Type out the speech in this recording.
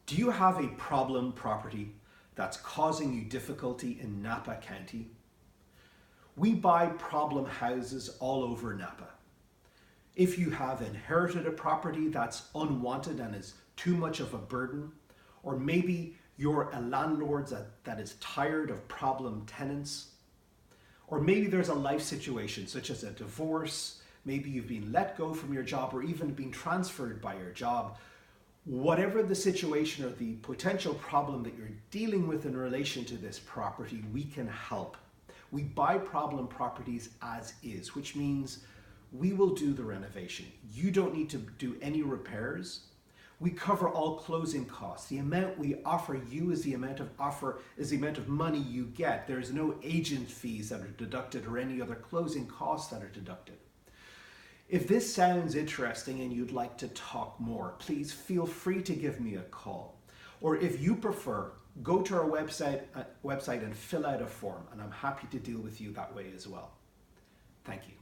Do you have a problem property that's causing you difficulty in Napa County? We buy problem houses all over Napa. If you have inherited a property that's unwanted and is too much of a burden, or maybe you're a landlord that is tired of problem tenants, or maybe there's a life situation such as a divorce, maybe you've been let go from your job or even been transferred by your job. Whatever the situation or the potential problem that you're dealing with in relation to this property, we can help. We buy problem properties as is, which means we will do the renovation. You don't need to do any repairs. We cover all closing costs. The amount we offer you is the amount of money you get. There's no agent fees that are deducted or any other closing costs that are deducted. If this sounds interesting and you'd like to talk more, please feel free to give me a call. Or if you prefer, go to our website and fill out a form, and I'm happy to deal with you that way as well. Thank you.